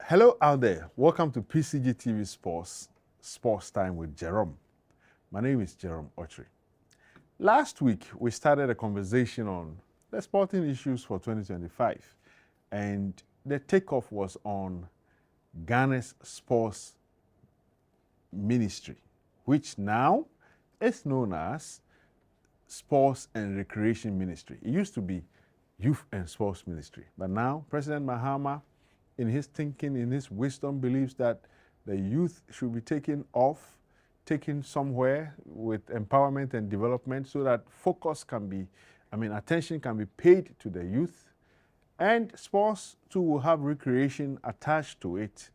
Hello out there. Welcome to Pcgtv Sports Time with Jerome. My name is Jerome Ochri. Last week, we started a conversation on the sporting issues for 2025, and the takeoff was on Ghana's sports ministry, which now is known as Sports and Recreation Ministry. It used to be Youth and Sports Ministry, but now President Mahama, in his thinking, in his wisdom, believes that the youth should be taken somewhere with empowerment and development so that attention can be paid to the youth. And sports too will have recreation attached to it,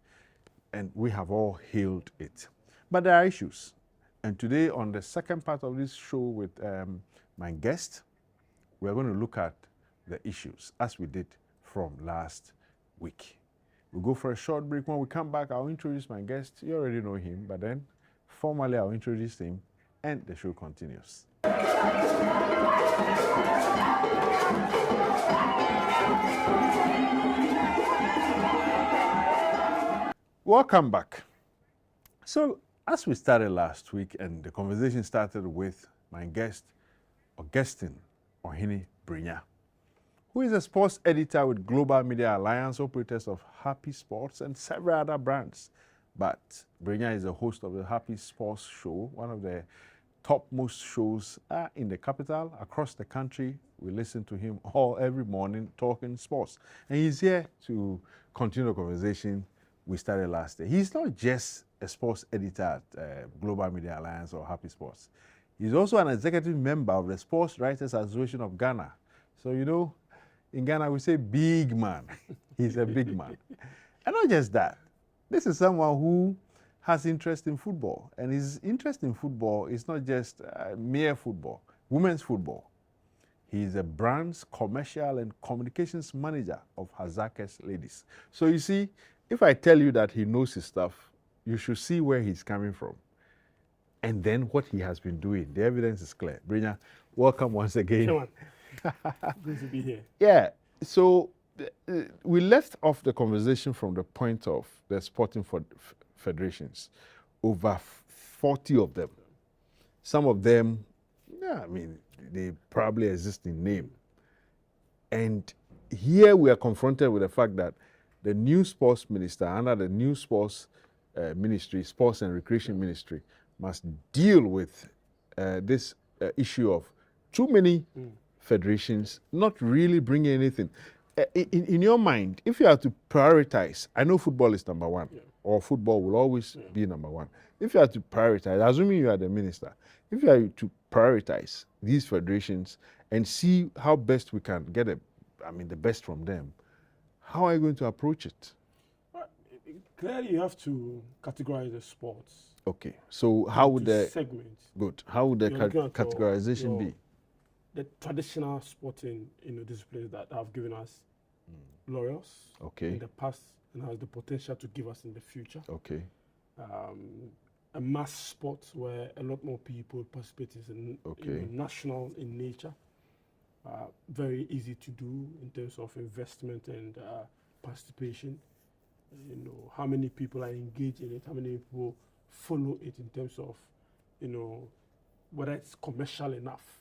and we have all hailed it. But there are issues. And today, on the second part of this show with my guest, we're going to look at the issues as we did from last week. We'll go for a short break. When we come back, I'll introduce my guest. You already know him, but then formally I'll introduce him and the show continues. Welcome back. So, as we started last week, and the conversation started with my guest, Augustine Ohene Brenya, who is a sports editor with Global Media Alliance, operators of Happy Sports and several other brands. But Brenya is the host of the Happy Sports Show, one of the topmost shows in the capital, across the country. We listen to him every morning talking sports. And he's here to continue the conversation we started last day. He's not just a sports editor at Global Media Alliance or Happy Sports. He's also an executive member of the Sports Writers Association of Ghana. So, you know, in Ghana, we say big man. He's a big man. And not just that. This is someone who has interest in football. And his interest in football is not just mere football, women's football. He is a brand's commercial and communications manager of Hazakes Ladies. So you see, if I tell you that he knows his stuff, you should see where he's coming from. And then what he has been doing. The evidence is clear. Brenya, welcome once again. Come on. Good to be here. Yeah, so we left off the conversation from the point of the sporting federations, over 40 of them. Some of them, they probably exist in name. And here we are confronted with the fact that the new sports minister, under the new sports ministry, sports and recreation ministry, must deal with this issue of too many federations not really bringing anything. In your mind, if you have to prioritize, I know football is number one, or football will always be number one. If you have to prioritize, assuming you are the minister, if you have to prioritize these federations and see how best we can get the best from them, how are you going to approach it? Clearly, you have to categorize the sports. Okay, so how would the segments? Good. How would the categorization be? The traditional sporting disciplines that have given us laurels in the past and has the potential to give us in the future. Okay. A mass sport where a lot more people participate in national in nature. Very easy to do in terms of investment and participation. How many people are engaged in it, how many people follow it in terms of, whether it's commercial enough.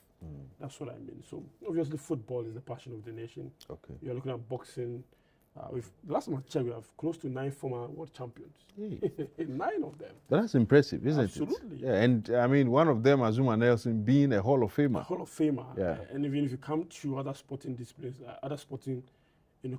That's what I mean. So obviously football is the passion of the nation. Okay. You're looking at boxing. The last time I checked, we have close to 9 former world champions. 9 of them. But that's impressive, isn't it? Absolutely. Yeah, and one of them, Azuma Nelson, being a Hall of Famer. A Hall of Famer. Yeah. And even if you come to other sporting disciplines, other sporting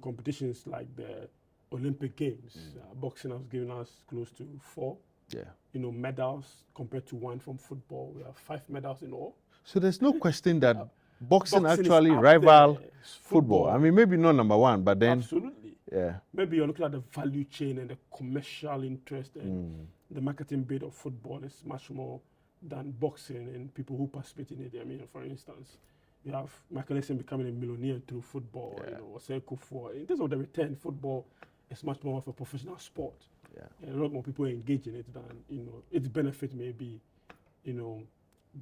competitions like the Olympic Games, boxing has given us close to 4. Yeah. Medals compared to 1 from football. We have 5 medals in all. So there's no question that boxing actually rival football. Maybe not number 1, but then... Absolutely. Yeah. Maybe you're looking at the value chain and the commercial interest and the marketing bit of football is much more than boxing and people who participate in it. For instance, you have Michael Essien becoming a millionaire through football, in terms of the return, football is much more of a professional sport. Yeah. And a lot more people engage in it than, its benefit may be,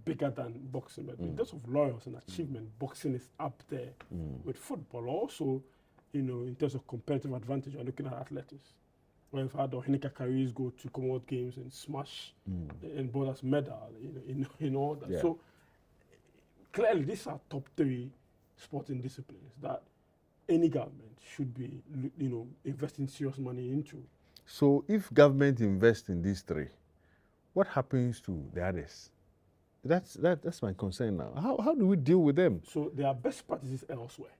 bigger than boxing. But in terms of laurels and achievement, boxing is up there with football. Also, in terms of competitive advantage, you're looking at athletics. We've had Ohinika Karis go to Commonwealth Games and smash and brought us medal, in all that. Yeah. So clearly, these are top 3 sporting disciplines that any government should be, investing serious money into. So if government invests in these 3, what happens to the others? That's my concern now. How do we deal with them? So there are best practices elsewhere.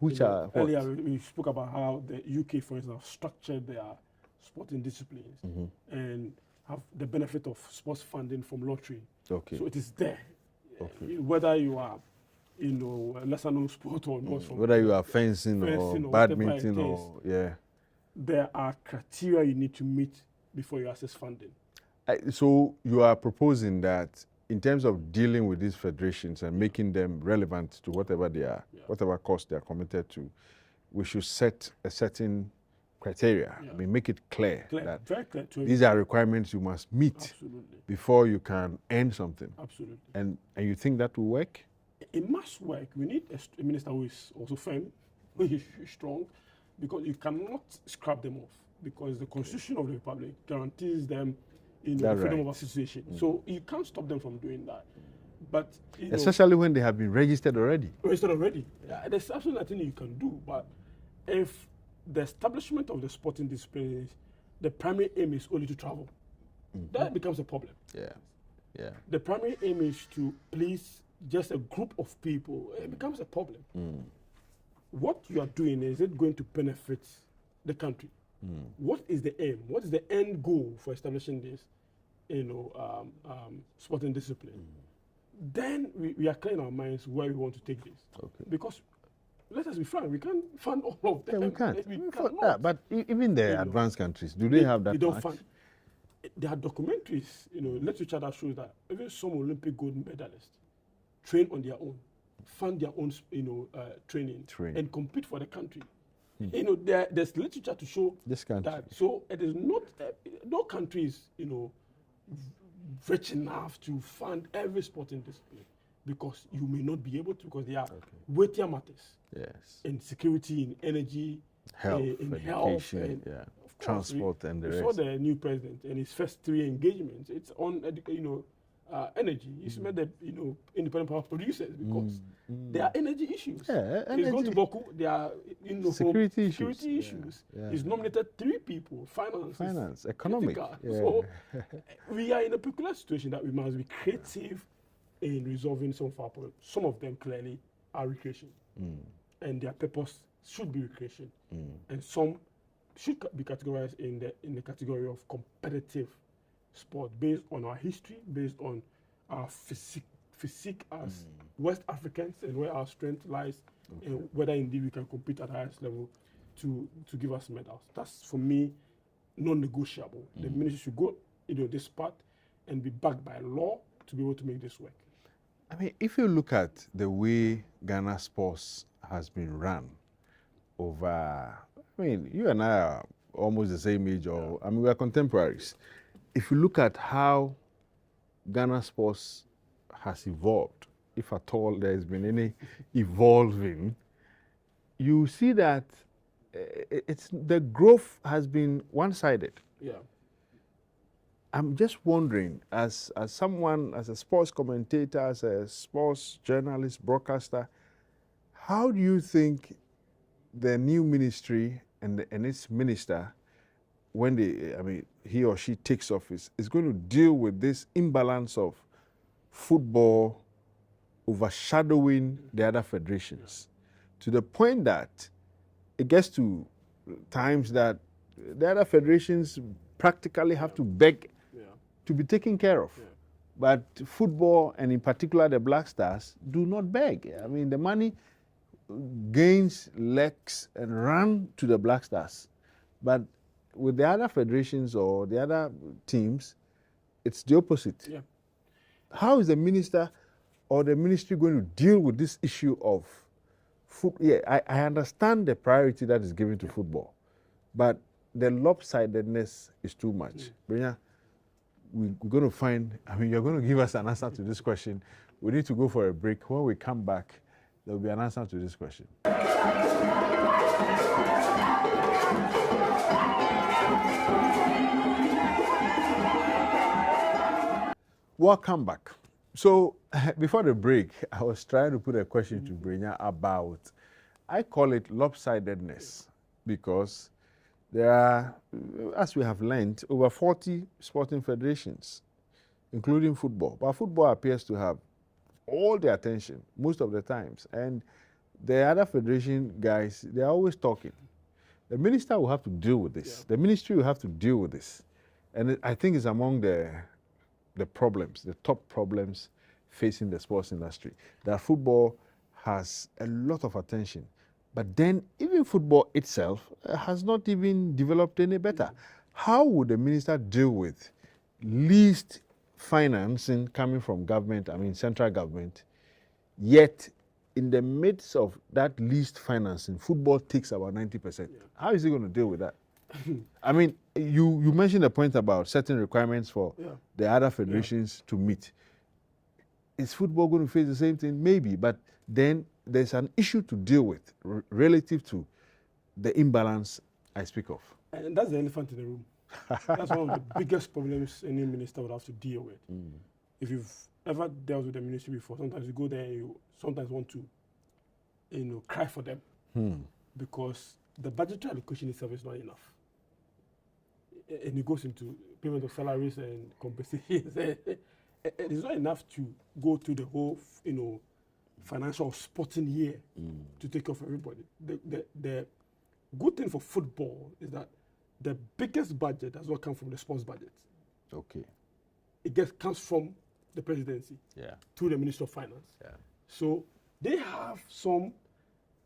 Which are what? Earlier we spoke about how the UK, for instance, have structured their sporting disciplines and have the benefit of sports funding from lottery. Okay. So it is there. Okay. Whether you are, a lesser known sport or not. Whether you are fencing or badminton or there are criteria you need to meet before you access funding. So you are proposing that in terms of dealing with these federations and making them relevant to whatever they are, whatever cause they are committed to, we should set a certain criteria. I mean, make it clear that very clear these are requirements you must meet before you can earn something. Absolutely. And you think that will work? It must work. We need a minister who is also firm, who is strong, because you cannot scrap them off, because the Constitution of the Republic guarantees them the freedom of association. So you can't stop them from doing that. But especially when they have been registered already. Registered already. There's absolutely nothing you can do. But if the establishment of the sporting disciplines, the primary aim is only to travel, that becomes a problem. Yeah. The primary aim is to please just a group of people. It becomes a problem. What you are doing, is it going to benefit the country? What is the aim? What is the end goal for establishing this, sporting discipline? Then we are clear in our minds where we want to take this. Okay. Because let us be frank, we can't fund all of them. Yeah, we can't. But even the advanced countries, do they have that? They don't fund. There are documentaries, literature that shows that even some Olympic gold medalists train on their own, fund their own, training, and compete for the country. There's literature to show that. So it is not, no country is, rich enough to fund every sporting discipline, because you may not be able to, because they are weightier matters. Yes. In security, in energy, health, in education, health, and transport, and the rest. We saw the new president and his first 3 engagements. It's on, energy. He's made the independent power producers, because there are energy issues. He's gone to Boku. There are security issues. He's nominated 3 people: finance, economic. So we are in a peculiar situation that we must be creative in resolving some of our problems. Some of them clearly are recreation, and their purpose should be recreation, and some should be categorized in the category of competitive sport, based on our history, based on our physique as West Africans, and where our strength lies, and whether indeed we can compete at the highest level to give us medals. That's, for me, non-negotiable. The ministry should go this path and be backed by law to be able to make this work. I mean, if you look at the way Ghana sports has been run over, you and I are almost the same age, we are contemporaries. If you look at how Ghana sports has evolved, if at all there has been any evolving, you see that the growth has been one-sided. Yeah. I'm just wondering, as someone, as a sports commentator, as a sports journalist, broadcaster, how do you think the new ministry and its minister, when he or she takes office, is going to deal with this imbalance of football overshadowing the other federations, to the point that it gets to times that the other federations practically have to beg to be taken care of. But football, and in particular the Black Stars, do not beg. The money gains legs and run to the Black Stars. But with the other federations or the other teams, it's the opposite. Yeah. How is the minister or the ministry going to deal with this issue of football? Yeah, I understand the priority that is given to football, but the lopsidedness is too much. Brenya, we're going to find, you're going to give us an answer to this question. We need to go for a break. When we come back, there will be an answer to this question. Welcome back. So before the break, I was trying to put a question to Brenya about, I call it lopsidedness, because there are, as we have learned, over 40 sporting federations, including football. But football appears to have all the attention most of the times. And the other federation guys, they're always talking. The minister will have to deal with this. Yeah. The ministry will have to deal with this. And I think it's among the problems, the top problems facing the sports industry, that football has a lot of attention. But then even football itself has not even developed any better. How would the minister deal with least financing coming from government, I mean central government, yet in the midst of that least financing, football takes about 90%. Yeah. How is he going to deal with that? I mean, you mentioned a point about certain requirements for the other federations to meet. Is football going to face the same thing? Maybe, but then there's an issue to deal with relative to the imbalance I speak of. And that's the elephant in the room. That's one of the biggest problems any minister would have to deal with. If you've ever dealt with the ministry before, sometimes you go there and you sometimes want to, cry for them because the budgetary allocation itself is not enough. And it goes into payment of salaries and compensations. It's not enough to go through the whole, financial sporting year to take care of everybody. The good thing for football is that the biggest budget does not come from the sports budget. Okay. It comes from the presidency to the Minister of Finance. Yeah. So they have some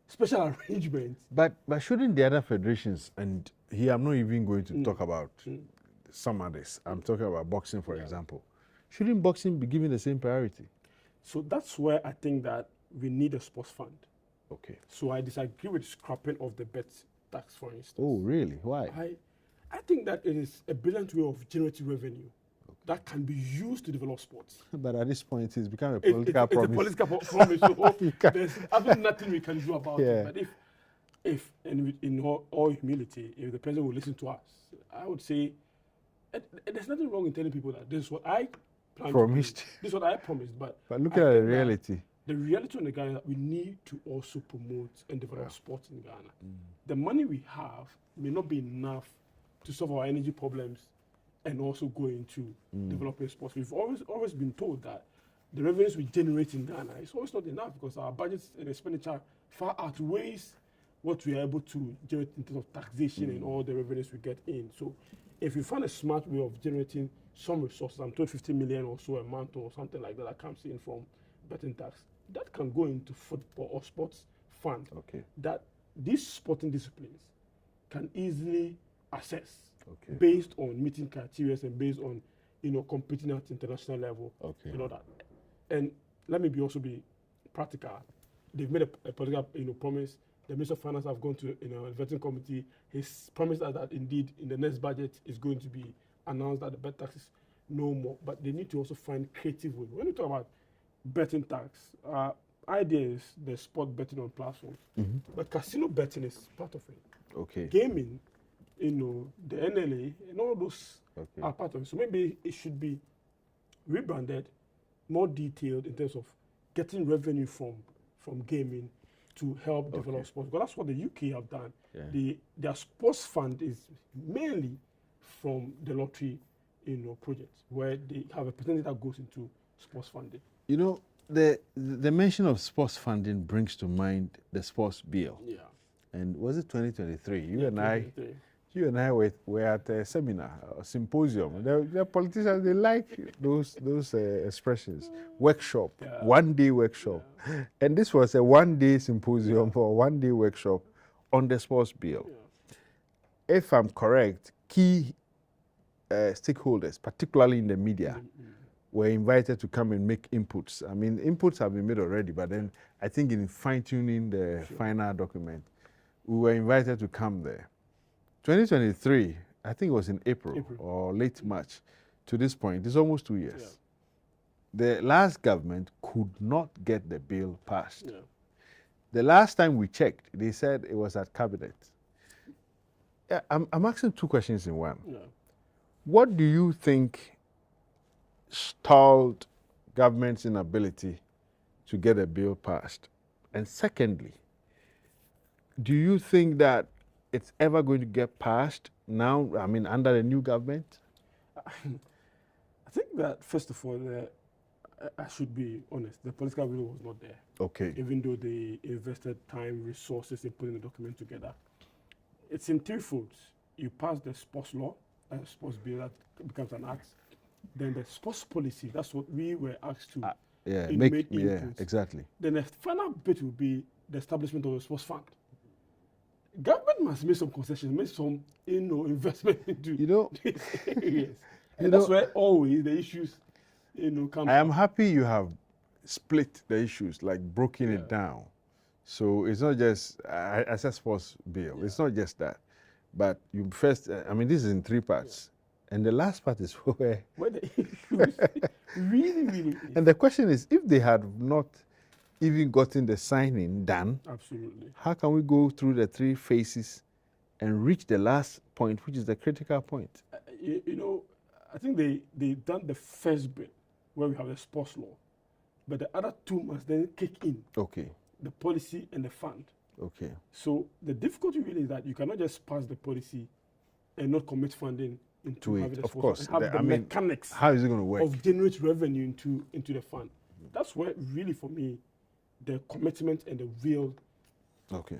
special arrangements. But shouldn't the other federations, and here I'm not even going to talk about some others, I'm talking about boxing, for example. Shouldn't boxing be given the same priority? So that's where I think that we need a sports fund. Okay. So I disagree with scrapping of the bet tax, for instance. Oh, really? Why? I think that it is a brilliant way of generating revenue that can be used to develop sports. But at this point, it's become a political promise. It's a political promise. So there's absolutely nothing we can do about it. But if in all humility, if the president will listen to us, I would say there's nothing wrong in telling people that this is what I promised. This is what I promised. But look at the reality. The reality on the Ghana is that we need to also promote and develop sports in Ghana. The money we have may not be enough to solve our energy problems and also go into developing sports. We've always been told that the revenues we generate in Ghana is always not enough because our budget and expenditure far outweighs what we are able to generate in terms of taxation and all the revenues we get in. So if we find a smart way of generating some resources, I'm told 50 million or so a month or something like that comes in from betting tax, that can go into football or sports fund that these sporting disciplines can easily assess based on meeting criteria and based on competing at international level. That. And let me also be practical. They've made a political promise. The Minister of Finance have gone to a vetting committee. He's promised us that indeed in the next budget is going to be announced that the bet tax is no more. But they need to also find creative ways. When we talk about betting tax, idea is the sport betting on platforms, but casino betting is part of it. Okay. Gaming, the NLA, and all those are part of it. So maybe it should be rebranded, more detailed in terms of getting revenue from gaming to help develop sports. Because that's what the UK have done. Yeah. Their sports fund is mainly from the lottery, project, where they have a percentage that goes into sports funding. The mention of sports funding brings to mind the sports bill. Yeah. And was it 2023? You 2023. and I were at a seminar, a symposium. The politicians, they like those expressions. Workshop, one-day workshop. Yeah. And this was a one-day symposium or one-day workshop on the sports bill. Yeah. If I'm correct, key stakeholders, particularly in the media, were invited to come and make inputs. I mean, inputs have been made already, but then I think in fine-tuning the final document, we were invited to come there. 2023, I think it was in April. Or late March. To this point, it's almost 2 years. Yeah. The last government could not get the bill passed. Yeah. The last time we checked, they said it was at cabinet. I'm asking two questions in one. Yeah. What do you think stalled government's inability to get a bill passed? And secondly, do you think that it's ever going to get passed now, I mean, under the new government? I think that, first of all, I should be honest, the political will was not there. Okay. Even though they invested time, resources in putting the document together. It's in three folds. You pass the sports law, sports bill that becomes an act. Then the sports policy, that's what we were asked to make input. Exactly. Then the final bit will be the establishment of a sports fund. Government must make some concessions, make some investment into these areas. And that's where always the issues come I am happy you have split the issues, like broken it down. So it's not just as a sports bill. It's not just that. But you first, I mean, this is in three parts. And the last part is where the issues really. And the question is, if they had not even gotten the signing done, absolutely, how can we go through the three phases and reach the last point, which is the critical point? I think they done the first bit where we have the sports law, but the other two must then kick in. Okay. The policy and the fund. Okay. So the difficulty really is that you cannot just pass the policy and not commit funding into having the of course. And have the mechanics. How is it going to work? Of generate revenue into the fund. That's where really, for me, the commitment and the will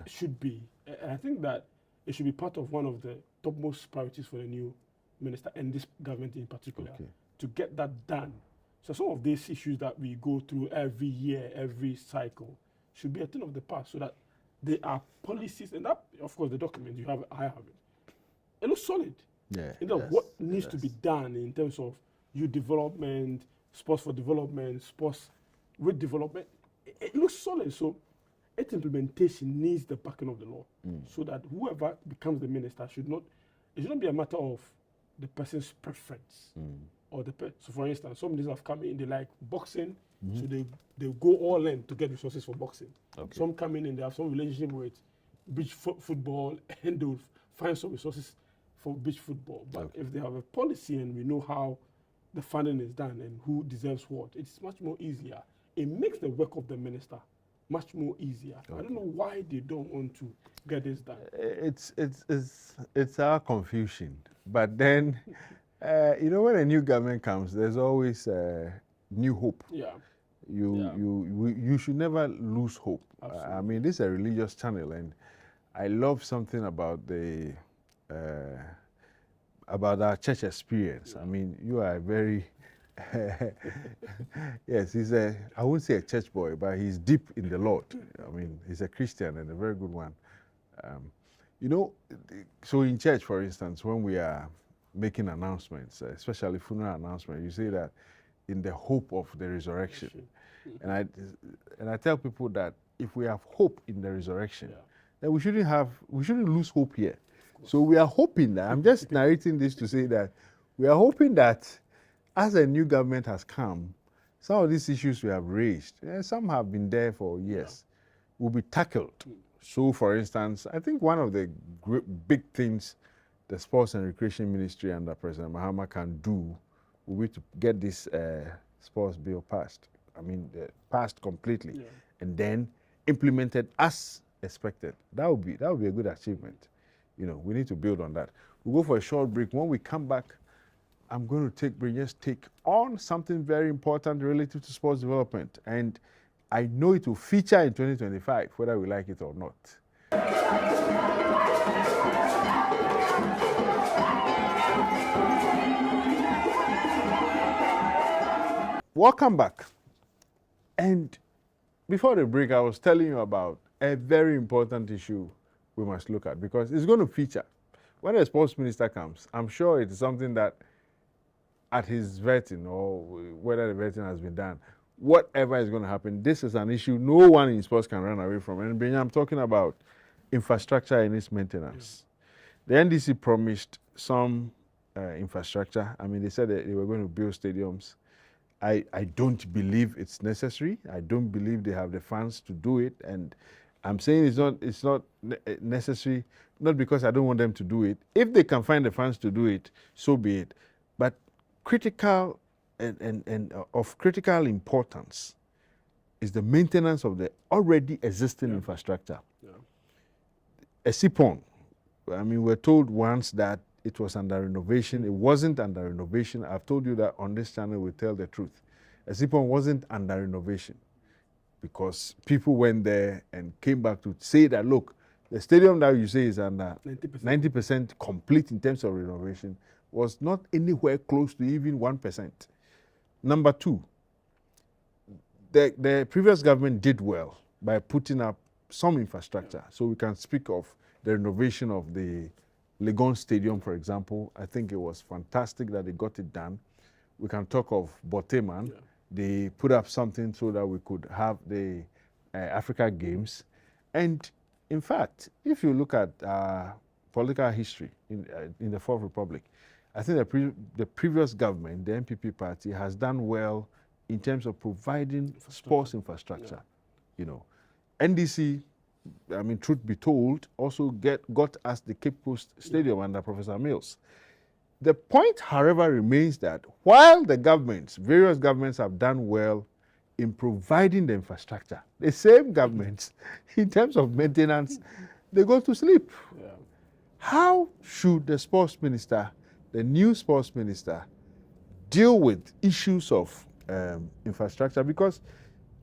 should be. And I think that it should be part of one of the topmost priorities for the new minister and this government in particular to get that done. So some of these issues that we go through every year, every cycle, should be a thing of the past, so that there are policies, and that, of course, the document you have, I have it. It looks solid. Yeah. In terms of what needs to be done in terms of youth development, sports for development, sports with development. It looks solid. So its implementation needs the backing of the law, so that whoever becomes the minister it shouldn't be a matter of the person's preference or so for instance, some ministers have come in, they like boxing, so they go all in to get resources for boxing. Okay. Some come in and they have some relationship with beach football and they'll find some resources for beach football. But if they have a policy and we know how the funding is done and who deserves what, it's much more easier. It makes the work of the minister much more easier. I don't know why they don't want to get this done. It's our confusion. But then, when a new government comes, there's always new hope. Yeah. You should never lose hope. I mean, this is a religious channel, and I love something about about our church experience. I mean, you are a very yes, I wouldn't say a church boy, but he's deep in the Lord. I mean, he's a Christian and a very good one. So in church, for instance, when we are making announcements, especially funeral announcements, you say that in the hope of the resurrection. And I tell people that if we have hope in the resurrection, then we shouldn't lose hope here. So we are hoping that, I'm just narrating this to say that we are hoping that as a new government has come, some of these issues we have raised, some have been there for years, will be tackled. So, for instance, I think one of the big things the Sports and Recreation Ministry under President Mahama can do will be to get this sports bill passed. I mean, passed completely, and then implemented as expected. That would be a good achievement. We need to build on that. We'll go for a short break. When we come back, I'm going to take Brenya's take on something very important related to sports development. And I know it will feature in 2025, whether we like it or not. Welcome back. And before the break, I was telling you about a very important issue we must look at, because it's going to feature. When a sports minister comes, I'm sure it is something that at his vetting, or whether the vetting has been done, whatever is going to happen, this is an issue no one in sports can run away from. And I'm talking about infrastructure and its maintenance. The NDC promised some infrastructure. I mean, they said that they were going to build stadiums. I don't believe it's necessary. I don't believe they have the funds to do it. And I'm saying it's not necessary, not because I don't want them to do it. If they can find the funds to do it, so be it. But critical and of critical importance is the maintenance of the already existing infrastructure. Yeah. A SIPON, I mean, we're told once that it was under renovation. It wasn't under renovation. I've told you that on this channel we tell the truth. A SIPON wasn't under renovation because people went there and came back to say that, look, the stadium that you say is under 90% complete in terms of renovation was not anywhere close to even 1%. Number two, the previous government did well by putting up some infrastructure. So we can speak of the renovation of the Legon Stadium, for example. I think it was fantastic that they got it done. We can talk of Boteman. Yeah. They put up something so that we could have the Africa Games. And in fact, if you look at political history in the Fourth Republic, I think the previous government, the NPP party, has done well in terms of providing sports infrastructure. Yeah. You know, NDC, I mean, truth be told, also got us the Cape Coast Stadium under Professor Mills. The point, however, remains that while the governments, various governments have done well in providing the infrastructure, the same governments, in terms of maintenance, they go to sleep. Yeah. How should the sports minister, the new sports minister, deal with issues of infrastructure? Because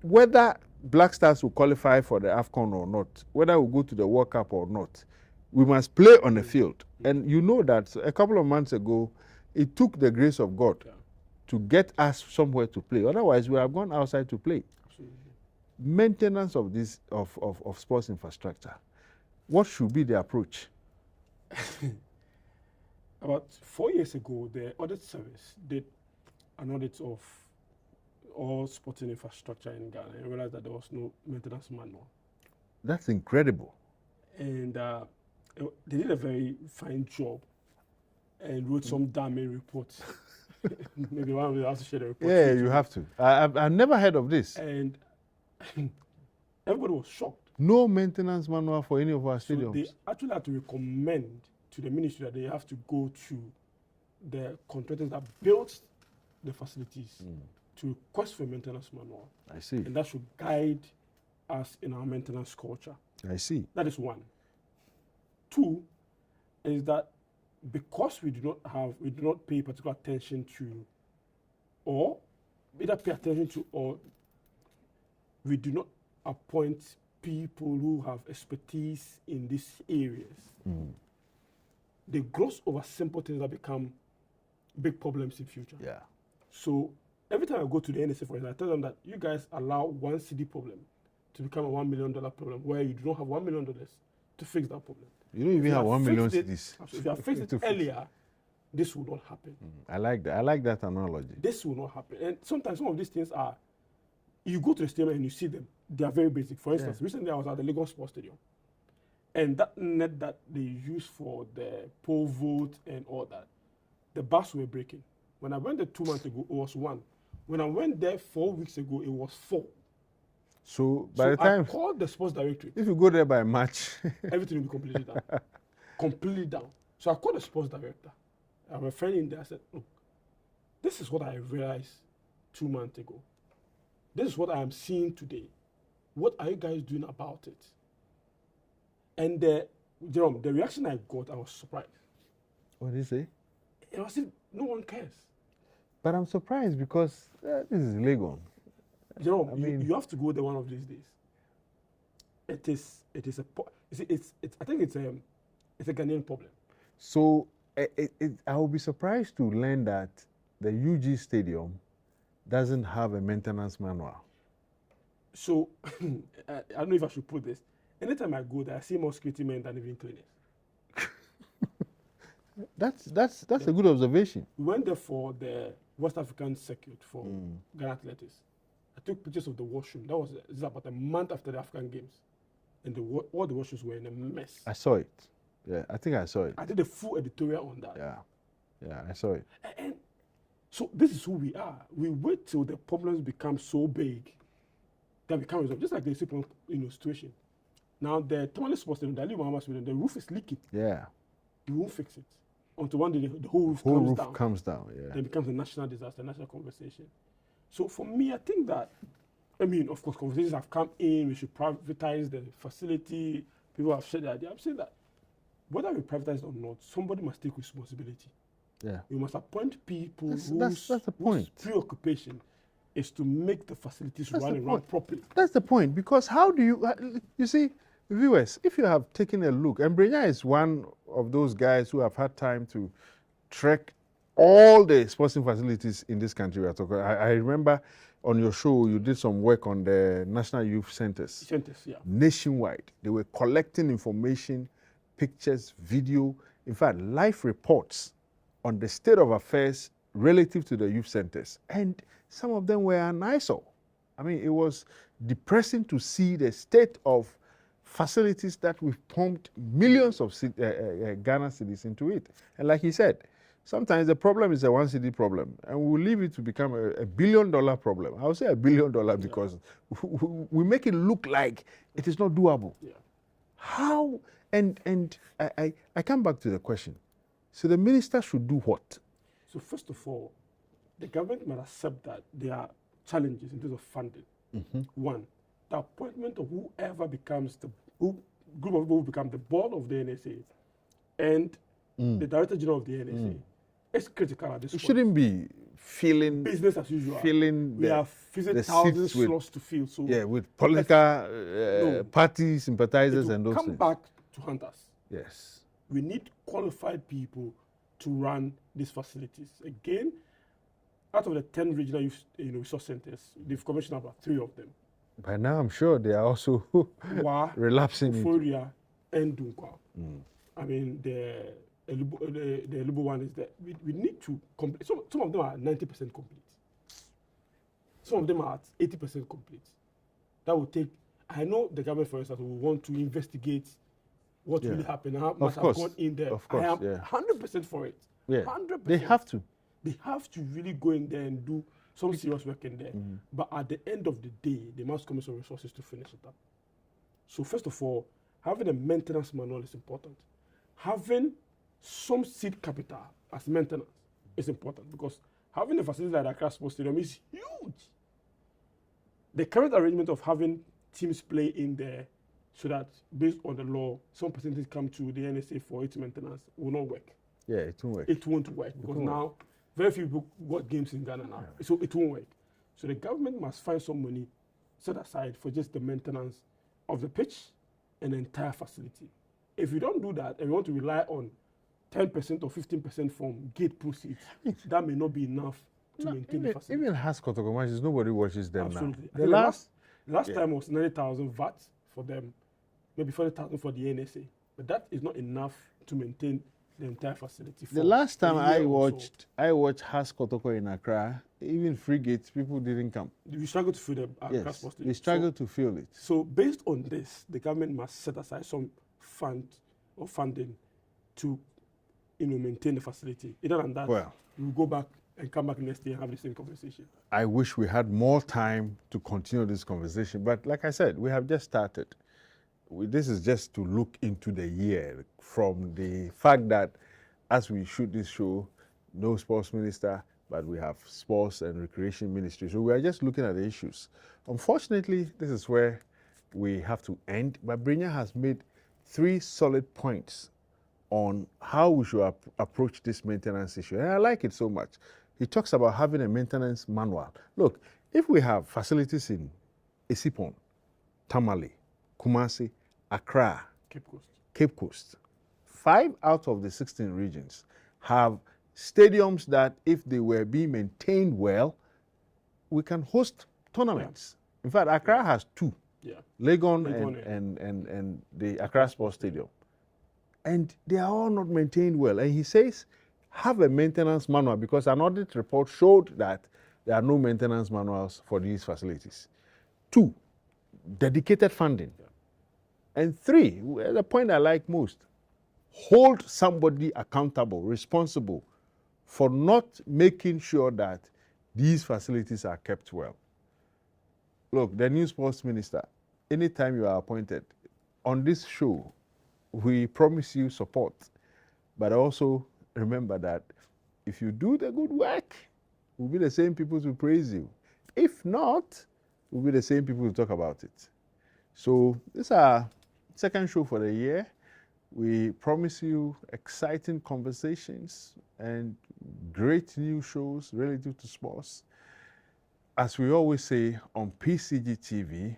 whether Black Stars will qualify for the AFCON or not, whether we go to the World Cup or not, we must play on the field. And you know that a couple of months ago, it took the grace of God to get us somewhere to play. Otherwise, we have gone outside to play. Absolutely. Maintenance of this of sports infrastructure. What should be the approach? About 4 years ago, the audit service did an audit of all sporting infrastructure in Ghana and realized that there was no maintenance manual. That's incredible. And they did a very fine job and wrote some damning reports. Maybe one of you have to share the report. Yeah, you have to. I've never heard of this. And everybody was shocked. No maintenance manual for any of our stadiums. So they actually had to recommend to the ministry that they have to go to the contractors that built the facilities to request for a maintenance manual. I see. And that should guide us in our maintenance culture. I see. That is one. Two is that because we do not pay particular attention to, or either pay attention to, or we do not appoint people who have expertise in these areas, they gloss over simple things that become big problems in future. Yeah. So every time I go to the NSA, for example, I tell them that you guys allow one CD problem to become a $1 million problem, where you do not have $1 million to fix that problem. You don't even have 1 million CDs. If you have fixed it earlier, this will not happen. I like that. I like that analogy. This will not happen. And sometimes some of these things are, you go to the stadium and you see them. They are very basic. For instance, recently I was at the Lagos Sports Stadium. And that net that they use for the pole vault and all that, the bars were breaking. When I went there 2 months ago, it was 1. When I went there 4 weeks ago, it was 4. So by the time I called the sports directorate. If you go there by March, everything will be completely down. Completely down. So I called the sports director. I have a friend in there. I said, look, this is what I realized 2 months ago. This is what I am seeing today. What are you guys doing about it? And Jerome, the reaction I got, I was surprised. What did he say? It was no one cares. But I'm surprised because this is Legon. Jerome, I mean, you have to go there one of these days. I think it's a Ghanaian problem. So I will be surprised to learn that the UG Stadium doesn't have a maintenance manual. So I don't know if I should put this. Anytime I go there, I see more security men than even cleaners. That's a good observation. We went there for the West African circuit for Ghana Athletics. I took pictures of the washroom. This is about a month after the African Games. And all the washrooms were in a mess. I saw it. Yeah, I think I saw it. I did a full editorial on that. Yeah, I saw it. And so this is who we are. We wait till the problems become so big that we can't resolve. Just like the situation. Now the Tamale Sports Stadium, the Ali Muhammad Stadium, the roof is leaking. Yeah. You won't fix it until one day the whole roof comes down. Yeah. Then it becomes a national disaster, a national conversation. So for me, I think that, I mean, of course, conversations have come in. We should privatize the facility. People have said the idea. I'm saying that whether we privatize or not, somebody must take responsibility. Yeah. We must appoint people that's the whose point. preoccupation is to make the facilities run properly. That's the point, because how do you see, viewers, if you have taken a look, and Brenya is one of those guys who have had time to trek all the sporting facilities in this country. We are talking. I remember on your show you did some work on the National Youth Centers. Yeah. Nationwide. They were collecting information, pictures, video, in fact, live reports on the state of affairs relative to the youth centers. And some of them were an eyesore. I mean, it was depressing to see the state of facilities that we've pumped millions of Ghana cedis into it. And like he said, sometimes the problem is a one city problem, and we'll leave it to become a $1 billion problem. I'll say $1 billion because we make it look like it is not doable. Yeah. How? And I come back to the question. So the minister should do what? So first of all, the government must accept that there are challenges in terms of funding. One, the appointment of whoever becomes group of people who become the board of the NSA and the director general of the NSA is critical at this point. It shouldn't be feeling business as usual. We have thousands slots to fill. So yeah, with political party sympathizers and those things. Come back to hunters. Yes. We need qualified people to run these facilities. Again, out of the 10 regional youth resource centers, they've commissioned about 3 of them. By now, I'm sure they are also relapsing into and Dunkwa. I mean, the Lubu one is that we need to complete. Some of them are 90% complete. Some of them are at 80% complete. That will take. I know the government, for instance, will want to investigate what really happened, how much has gone in there. Of course, I am 100% for it. Yeah. 100%. They have to. They have to really go in there and do some serious work in there. But at the end of the day, they must commit some resources to finish it up. So first of all, having a maintenance manual is important. Having some seed capital as maintenance is important, because having a facility like Accra Sports Stadium is huge. The current arrangement of having teams play in there so that, based on the law, some percentage come to the NSA for its maintenance will not work. Yeah, it won't work. It won't work because now very few people got games in Ghana now, so it won't work. So the government must find some money set aside for just the maintenance of the pitch and the entire facility. If you don't do that and you want to rely on 10% or 15% from gate proceeds, that may not be enough to maintain the facility. Even has Kotoko matches, nobody watches them Absolutely. now. The last time was 90,000 VAT for them, maybe 40,000 for the NSA. But that is not enough to maintain the entire facility. The last time I watched Has Kotoko in Accra, even Frigate, people didn't come. We struggled to fill the Accra Sports Stadium. We struggled to fill it. So based on this, the government must set aside some funding to maintain the facility. Other than that, we'll go back and come back next year and have the same conversation. I wish we had more time to continue this conversation, but like I said, we have just started. This is just to look into the year, from the fact that as we shoot this show, no sports minister, but we have sports and recreation ministry. So we are just looking at the issues. Unfortunately, this is where we have to end, but Brenya has made 3 solid points on how we should approach this maintenance issue. And I like it so much. He talks about having a maintenance manual. Look, if we have facilities in Isipon, Tamale, Kumasi, Accra, Cape Coast, 5 out of the 16 regions have stadiums that, if they were being maintained well, we can host tournaments. In fact, Accra has 2. Legon and the Accra Sports Stadium. And they are all not maintained well. And he says, have a maintenance manual, because an audit report showed that there are no maintenance manuals for these facilities. 2, dedicated funding. And 3, the point I like most, hold somebody accountable, responsible for not making sure that these facilities are kept well. Look, the new sports minister, anytime you are appointed, on this show, we promise you support, but also remember that if you do the good work, we'll be the same people to praise you. If not, we'll be the same people to talk about it. So this is our second show for the year. We promise you exciting conversations and great new shows relative to sports. As we always say on Pcgtv,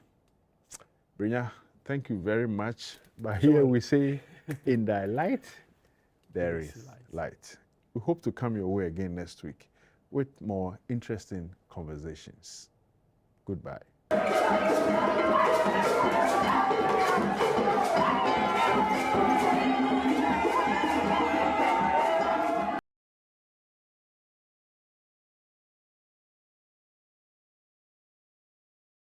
Brenya, thank you very much. But here we say, in thy light, there is light. We hope to come your way again next week with more interesting conversations. Goodbye.